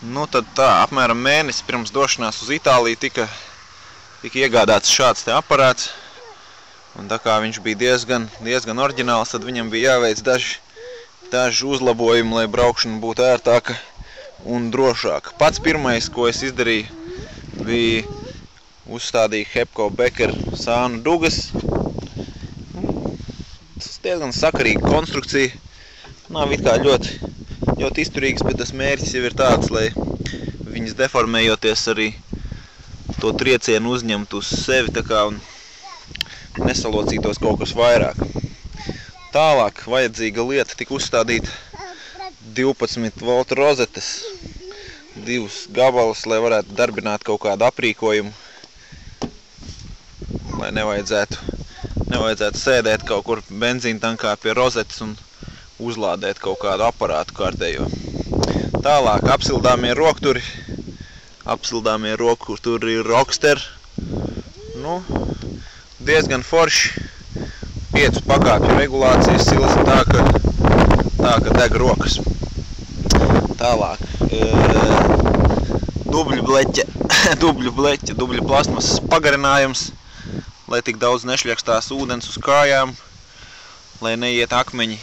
Nu, tad tā, apmēram mēnesi pirms došanās uz Itāliju tika iegādāts šāds te aparāts. Un tā kā viņš bija diezgan oriģināls, tad viņam bija jāveic daži uzlabojumi, lai braukšana būtu ērtāka un drošāka. Pats pirmais, ko es izdarīju, bija uzstādīt Hepco Becker sānu dugas. Tas diezgan sakarīga konstrukcija. Nav it kā ļoti izturīgs, bet tas mērķis jau ir tāds, lai viņas deformējoties arī to triecienu uzņemt uz sevi tā kā un nesalocītos kaut kas vairāk. Tālāk vajadzīga lieta tika uzstādīt 12 voltu rozetes, 2 gabalus, lai varētu darbināt kaut kādu aprīkojumu, lai nevajadzētu sēdēt kaut kur benzīna tankā pie rozetes un uzlādēt kaut kādu aparātu kārtējo. Tālāk apsildāmie rokturi. Apsildāmie rokturi ir Rockster. Nu, diezgan forši. 5 pakāpju regulācijas silsa tā, ka deg rokas. Tālāk. Dubļu bleķa, dubļu plasmasas pagarinājums, lai tik daudz nešļakstās ūdens uz kājām, lai neiet akmeņi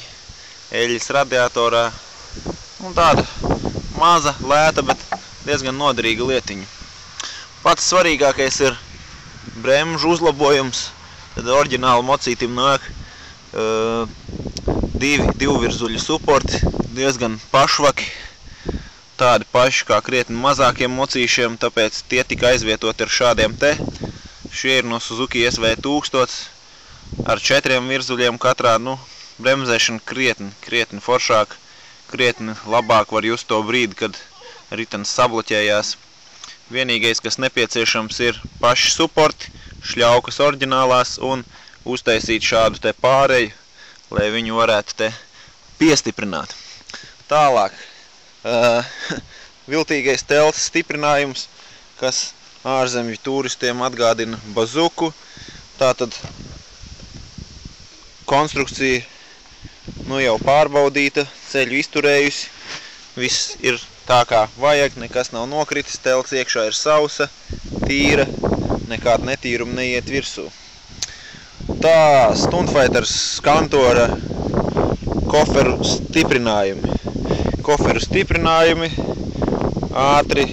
eļļas radiatorā. Un tāda maza, lēta, bet diezgan noderīga lietiņa. Pats svarīgākais ir bremžu uzlabojums. Tad oriģināli mocītim nāk divu virzuļu suporti, diezgan pašvaki. Tādi paši kā krietni mazākiem mocīšiem, tāpēc tie tika aizvietot ar šādiem te. Šie ir no Suzuki SV1000 ar 4 virzuļiem katrā. Nu, bremzēšana krietni foršāk, krietni labāk var just to brīdi, kad ritenis sabloķējās. Vienīgais, kas nepieciešams, ir paši suporti, šļaukas oriģinālās un uztaisīt šādu te pāreju, lai viņu varētu te piestiprināt. Tālāk, viltīgais telts stiprinājums, kas ārzemju turistiem atgādina bazuku. Tātad konstrukcija nu jau pārbaudīta, ceļu izturējusi, viss ir tā kā vajag, nekas nav nokritis, telts iekšā ir sausa, tīra, nekāda netīruma neiet virsū. Tā, Stuntfighters kantora koferu stiprinājumi. Koferu stiprinājumi, ātri,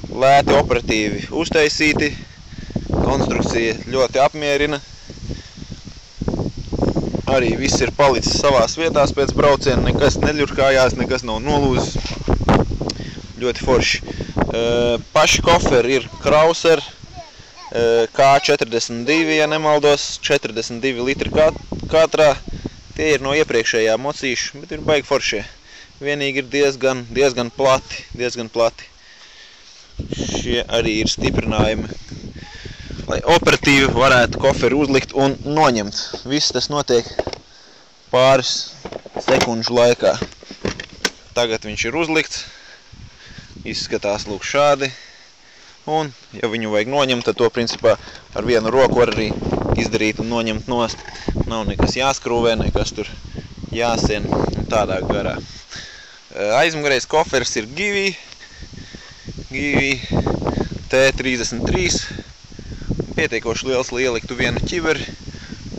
lēti, operatīvi uztaisīti, konstrukcija ļoti apmierina. Arī viss ir palicis savās vietās pēc brauciena, nekas neļurkājās, nekas nav nolūzis. Ļoti forši. Paši koferi ir Krauser K42, ja nemaldos, 42 litri katrā. Tie ir no iepriekšējā mocīša, bet ir baigi foršie. Vienīgi ir diezgan plati. Šie arī ir stiprinājumi, lai operatīvi varētu koferi uzlikt un noņemt. Viss tas notiek pāris sekundžu laikā. Tagad viņš ir uzlikts, izskatās lūk šādi. Un, ja viņu vajag noņemt, tad to principā ar vienu roku var arī izdarīt un noņemt nost. Nav nekas jāskrūvē, nekas tur jāsien un tādā garā. Aizmugurējais koferis ir Givi T33. Pietiekoši liels, lai ieliktu vienu ķiveri,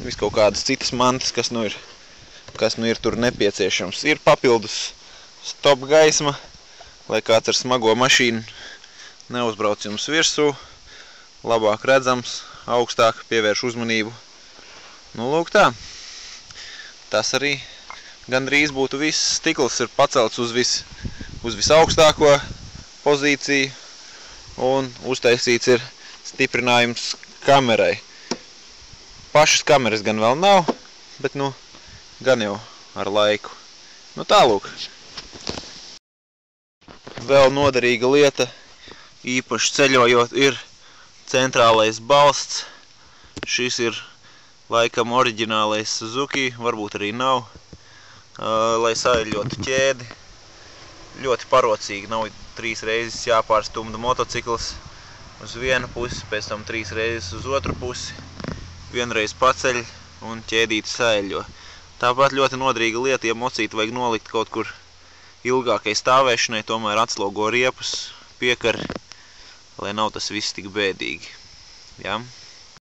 vis kaut kādas citas mantas, kas nu ir tur nepieciešams. Ir papildus stop gaisma, lai kāds ar smago mašīnu neuzbrauc jums virsū, labāk redzams, augstāk pievērš uzmanību. Nu, lūk tā. Tas arī gandrīz būtu viss. Stikls ir pacelts uz visaugstāko pozīciju un uztaisīts ir stiprinājums kamerai. Pašas kameras gan vēl nav, bet nu, gan jau ar laiku. Nu tālūk. Vēl noderīga lieta, īpaši ceļojot, ir centrālais balsts. Šis ir laikam oriģinālais Suzuki, varbūt arī nav, lai saeļotu ķēdi. Ļoti parocīgi, nav 3 reizes jāpārstumda motocikls uz vienu pusi, pēc tam 3 reizes uz otru pusi, vienreiz paceļ un ķēdīti saeļo. Tāpat ļoti noderīga lieta, ja mocīti vajag nolikt kaut kur ilgākai stāvēšanai tomēr atslogo riepus, piekar, lai nav tas viss tik bēdīgi. Ja?